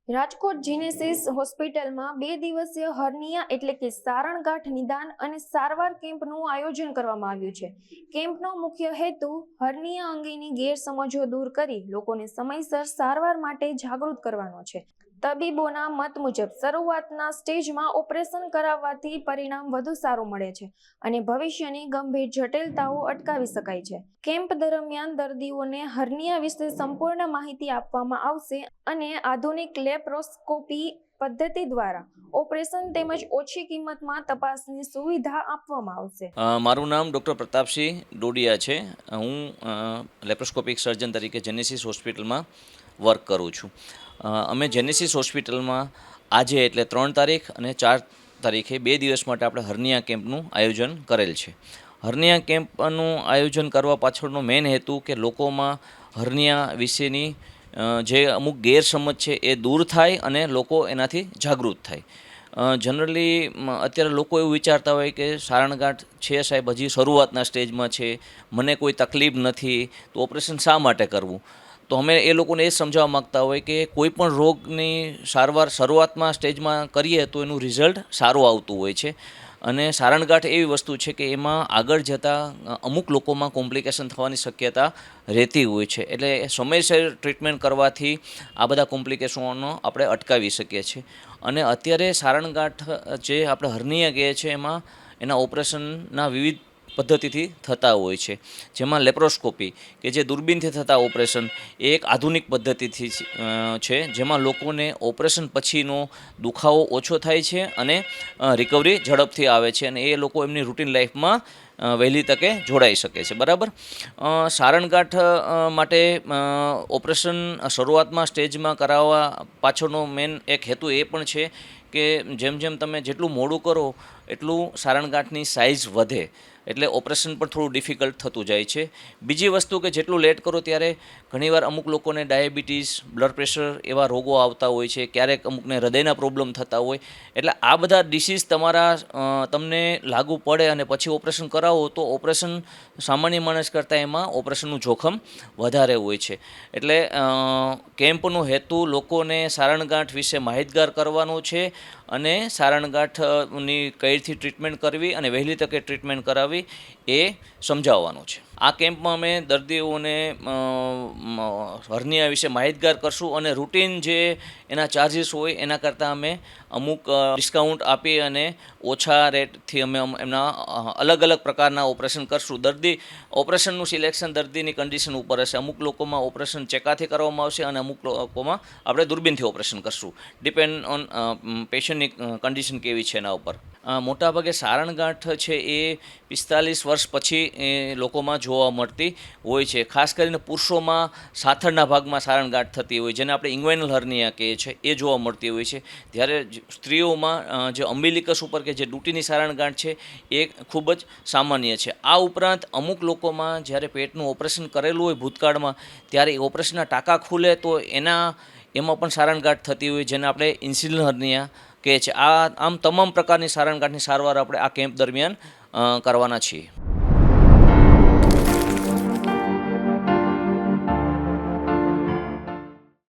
Rajkot genesis હોસ્પિટલમાં 2 દિવસીય હર્નિયા એટલે કે સારણગાંઠ નિદાન અને સારવાર કેમ્પનું આયોજન કરવામાં આવ્યું છે. કેમ્પનો મુખ્ય હેતુ હર્નિયા અંગેની ગેરસમજો દૂર કરી લોકોને સમયસર સારવાર માટે જાગૃત કરવાનો છે. તબીબોના મત મુજબ શરૂઆતના સ્ટેજમાં ઓપરેશન કરાવવાથી પરિણામ વધુ સારું મળે છે અને ભવિષ્યની ગંભીર જટિલતાઓ અટકાવી શકાય છે. કેમ્પ દરમિયાન દર્દીઓને હર્નિયા વિશે સંપૂર્ણ માહિતી આપવામાં આવશે અને આધુનિક લેપ્રોસ્કોપી પદ્ધતિ દ્વારા ઓપરેશન તેમજ ઓછી કિંમતમાં તપાસની સુવિધા આપવામાં આવશે. મારું નામ ડૉક્ટર પ્રતાપસિંહ ડોડિયા છે. હું લેપ્રોસ્કોપિક સર્જન તરીકે જેનેસિસ હોસ્પિટલમાં વર્ક કરું છું. અમે જેનેસિસ હોસ્પિટલમાં આજે એટલે 3 તારીખ અને 4 તારીખે 2 દિવસ માટે આપણે હર્નિયા કેમ્પનું આયોજન કરેલ છે. હર્નિયા કેમ્પનું આયોજન કરવા પાછળનો મેઇન હેતુ કે લોકોમાં હર્નિયા વિશેની જે અમુક ગેરસમજ છે એ દૂર થાય અને લોકો એનાથી જાગૃત થાય. જનરલી અત્યારે લોકો એવું વિચારતા હોય કે સારણગાંઠ છે સાહેબ, હજી શરૂઆતના સ્ટેજમાં છે, મને કોઈ તકલીફ નથી, તો ઓપરેશન શા માટે કરવું? તો અમે એ લોકોને એ સમજાવવા માગતા હોય કે કોઈ પણ રોગની સારવાર શરૂઆતમાં સ્ટેજમાં કરીએ તો એનું રિઝલ્ટ સારું આવતું હોય છે. અને સારણગાંઠ એવી વસ્તુ છે કે એમાં આગળ જતાં અમુક લોકોમાં કોમ્પ્લિકેશન થવાની શક્યતા રહેતી હોય છે. એટલે સમયસર ટ્રીટમેન્ટ કરવાથી આ બધા કોમ્પ્લિકેશનોનો આપણે અટકાવી શકીએ છીએ. અને અત્યારે સારણગાંઠ જે આપણે હર્નિયા કહીએ છીએ એમાં એના ઓપરેશનના વિવિધ પદ્ધતિથી થતા હોય છે, જેમાં લેપ્રોસ્કોપી કે જે દૂરબીનથી થતા ઓપરેશન એ એક આધુનિક પદ્ધતિથી છે, જેમાં લોકોને ઓપરેશન પછીનો દુખાવો ઓછો થાય છે અને રિકવરી ઝડપથી આવે છે અને એ લોકો એમની રૂટીન લાઈફમાં વહેલી તકે જોડાઈ શકે છે. બરાબર. સારણગાંઠ માટે ઓપરેશન શરૂઆતમાં સ્ટેજમાં કરાવવા પાછળનો મેઇન એક હેતુ એ પણ છે કે જેમ જેમ તમે જેટલું મોડું કરો એટલું સારણગાંઠની સાઇઝ વધે, એટલે ઓપરેશન પણ થોડું ડિફિકલ્ટ થતું જાય છે. બીજી વસ્તુ કે જેટલું લેટ કરો ત્યારે ઘણીવાર અમુક લોકોને ડાયાબિટીસ, બ્લડ પ્રેશર એવા રોગો આવતા હોય છે, ક્યારેક અમુકને હૃદયના પ્રોબ્લેમ થતા હોય. એટલે આ બધા ડિસીઝ તમને લાગુ પડે અને પછી ઓપરેશન કરાવો તો ઓપરેશન સામાન્ય માણસ કરતાં એમાં ઓપરેશનનું જોખમ વધારે હોય છે. એટલે કેમ્પનો હેતુ લોકોને સારણગાંઠ વિશે માહિતગાર કરવાનો છે અને સારણગાંઠની કઈ રીતે ટ્રીટમેન્ટ કરવી અને વહેલી તકે ટ્રીટમેન્ટ કરાવવી એ સમજાવવાનું છે. આ કેમ્પમાં અમે દર્દીઓને હર્નિયા વિશે માહિતગાર કરશું અને રૂટીન જે એના ચાર્જીસ હોય એના કરતાં અમે અમુક ડિસ્કાઉન્ટ આપી અને ઓછા રેટથી અમે એમના અલગ અલગ પ્રકારના ઓપરેશન કરશું. ઓપરેશનનું સિલેક્શન દર્દીની કન્ડિશન ઉપર હશે. અમુક લોકોમાં ઓપરેશન ચેકાથી કરવામાં આવશે અને અમુક લોકોમાં આપણે દૂરબીનથી ઓપરેશન કરશું. ડિપેન્ડ ઓન પેશન્ટની કન્ડિશન કેવી છે એના ઉપર. મોટાભાગે સારણગાંઠ છે એ 45 વર્ષ પછી એ લોકોમાં જોવા મળતી હોય છે. ખાસ કરીને પુરુષોમાં સાથળના ભાગમાં સારણગાંઠ થતી હોય, જેને આપણે ઇન્ગ્વાઇનલ હર્નિયા કહીએ છીએ, એ જોવા મળતી હોય છે. જ્યારે સ્ત્રીઓમાં જે અમ્બિલિકસ ઉપર કે જે ડૂંટીની સારણગાંઠ છે એ ખૂબ જ સામાન્ય છે. આ ઉપરાંત અમુક લોકોમાં જ્યારે પેટનું ઓપરેશન કરેલું હોય ભૂતકાળમાં, ત્યારે એ ઓપરેશનના ટાંકા ખુલે તો એમાં પણ સારણગાંઠ થતી હોય, જેને આપણે ઇન્સિલન હર્નિયા કહે છે. આમ તમામ પ્રકારની સારણગાંઠની સારવાર આપણે આ કેમ્પ દરમિયાન કરવાના છીએ.